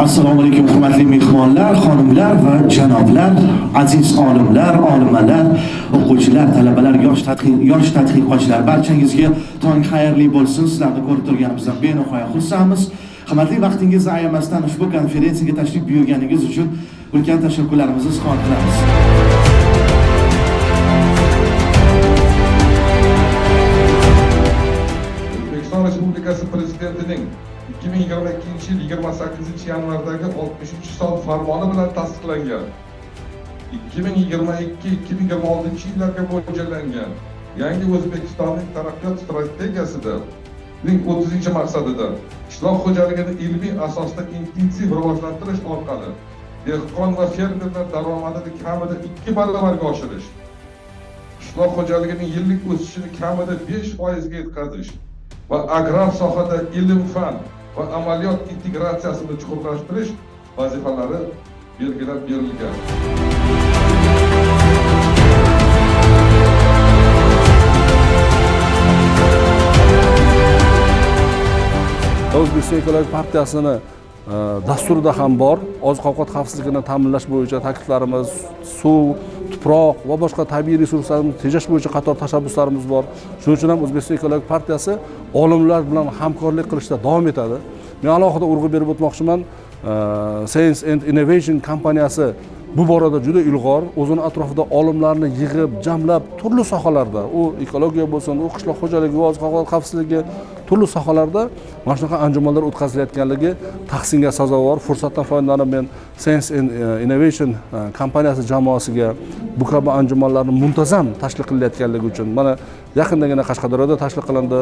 Assalomu alaykum hurmatli mehmonlar, xonimlar va janoblar, aziz olimlar, olimalar, o'quvchilar, talabalar, yosh tadqiqotchilar, barchangizga tong xayrli bo'lsin. Sizlarni ko'rib turganimizdan benihoya xursandmiz. Qimmatli vaqtingizni ayamasdan ushbu konferensiyaga tashrif buyurganingiz uchun ulkan tashakkurlarimizni izhor qilamiz. O'zbekiston Respublikasi Prezidentining 2022 yil 28 yanvardagi 63-son farmoni bilan tasdiqlangan 2022-2026 yillarga mo'ljallangan yangi O'zbekistonning taraqqiyot strategiyasida 30-maqsadida qishloq xo'jaligini ilmiy asosda intensiv rivojlantirish orqali dehqon va fermerlar daromadini kamida 2 barobarga oshirish, qishloq xo'jaligining yillik o'sishini kamida 5% ga yetkazish va agrar sohada ilm-fan va amaliyot integratsiyasini chuqurlashtirish vazifalari belgilab berilgan. O'zbekiston Ekologik partiyasini dasturida ham bor. Oziq-ovqat xavfsizligini ta'minlash bo'yicha takliflarimiz, suv, tuproq va boshqa tabiiy resurslarni tejash bo'yicha qator tashabbuslarimiz bor. Shuning uchun ham O'zbekiston Ekologik partiyasi olimlar bilan hamkorlik qilishda davom etadi. Men alohida urg'u berib o'tmoqchiman. Science and Innovation kompaniyasi bu borada juda ilg'or, o'zini atrofida olimlarni yig'ib, jamlab turli sohalarda, u ekologiya bo'lsin, u qishloq xo'jaligi, oziq-ovqat xavfsizligi turli sohalarda mana shunaqa anjumanlar o'tkazilayotganligi tahsinga sazovor. Fursatdan foydalanib men Science and Innovation kompaniyasi jamoasiga bu kabi anjumanlarni muntazam tashkil qilayotganligi uchun, mana yaqindagina Qashqadaryoda tashkil qilindi,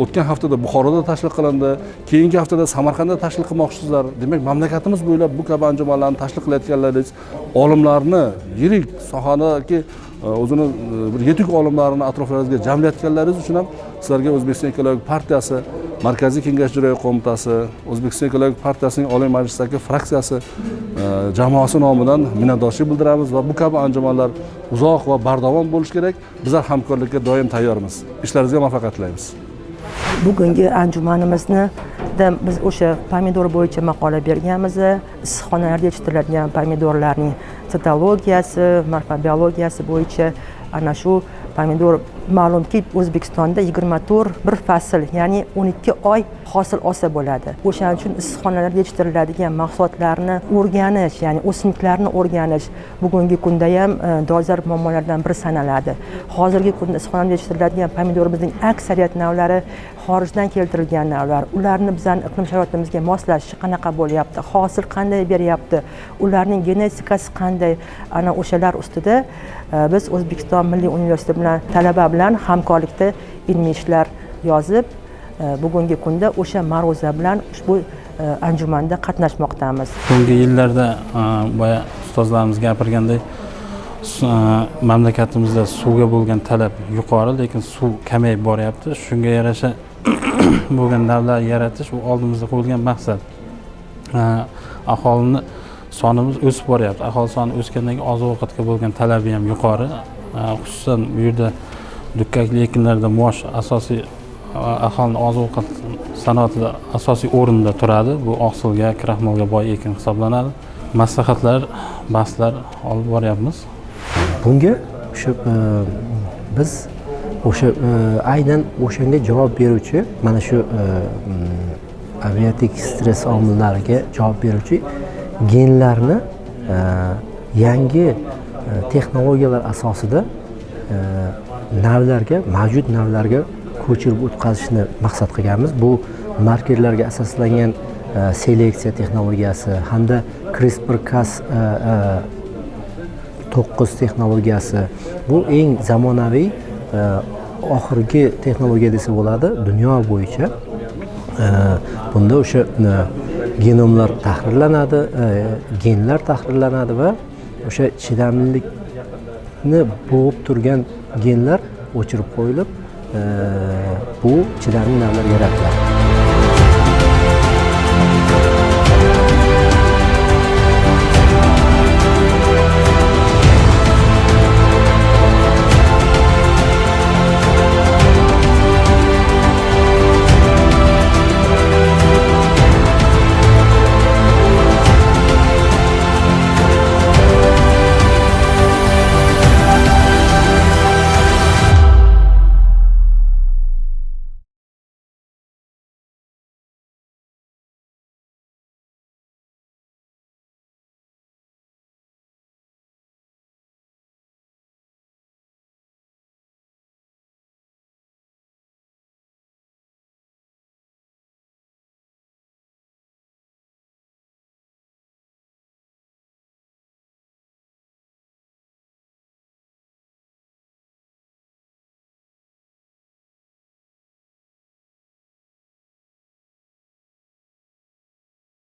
o'tgan haftada Buxoroda tashkil qilindi, keyingi haftada Samarqandda tashkil qilmoqchisizlar. Demak, mamlakatimiz bo'ylab bu kabi anjumanlarni tashkil qilayotganlaringiz olimlarni, yirik sohadagi o'zini bir yetuk olimlarni atroflaringizga jamlayotganlaringiz uchun ham sizlarga O'zbekiston Ekologik partiyasi Markaziy Kengash ijroiya qo'mitasi, O'zbekiston Ekologik partiyasining Oliy Majlisdagi fraksiyasi jamoasi nomidan minnatdorchilik bildiramiz va bu kabi anjumanlar uzoq va bardavom bo'lishi kerak. Bizlar hamkorlikka doim tayyormiz. Ishlaringizga muvaffaqiyat tilaymiz. Bugungi anjumanimizni biz o'sha pomidor bo'yicha maqola berganmiz. Issiqxonalarda yetishtiriladigan pomidorlarning sitologiyasi, morfobiologiyasi bo'yicha ana shu pomidor ma'lumki O'zbekistonda 24 bir fasl, ya'ni 12 oy hosil olsa bo'ladi. O'shaning uchun issiqxonalarda yetishtiriladigan mahsulotlarni o'rganish, ya'ni o'simliklarni o'rganish bugungi kunda ham dolzarb muammolardan biri sanaladi. Hozirgi kunda issiqxonada yetishtiriladigan pomidorimizning aksariyat navlari xorijdan keltirilgan navlar. Ularni bizning iqlim sharoitimizga moslashishi qanaqa bo'lyapti, hosil qanday beryapti, ularning genetikasi qanday, ana o'shalar ustida biz O'zbekiston Milliy universiteti bilan talaba bilan hamkorlikda ilmiy ishlar yozib, bugungi kunda o'sha ma'ruza bilan ushbu anjumanda qatnashmoqdamiz. So'nggi yillarda boya ustozlarimiz gapirgandek, mamlakatimizda suvga bo'lgan talab yuqori, lekin suv kamayib boryapti. Shunga yarasha bo'lgan davlat yaratish u oldimizda qo'yilgan maqsad. Aholini sonimiz o'sib boryapti. Aholi soni o'sgandan keyin oziq-ovqatga bo'lgan talabi ham yuqori. Xususan bu yerda dukkakli ekinlarda maosh asosiy aholining oziq-ovqat sanoatida asosiy o'rinda turadi. Bu oqsilga, kraxmalga boy ekin hisoblanadi. Maslahatlar, bahslar olib boryapmiz. Bunga o'sha biz o'sha aynan o'shanga javob beruvchi, mana shu aviatik stress omillariga javob beruvchi genlarni yangi texnologiyalar asosida navlarga, mavjud navlarga ko'chirib o'tkazishni maqsad qilganmiz. Bu markerlarga asoslangan seleksiya texnologiyasi hamda CRISPR-Cas9 texnologiyasi. Bu eng zamonaviy oxirgi texnologiya desa bo'ladi dunyo bo'yicha. Bunda o'sha genomlar tahrirlanadi, genlar tahrirlanadi va o'sha chidamlilikni bo'g'ib turgan genlar o'chirib qo'yilib, bu chidamli navlar yaratiladi.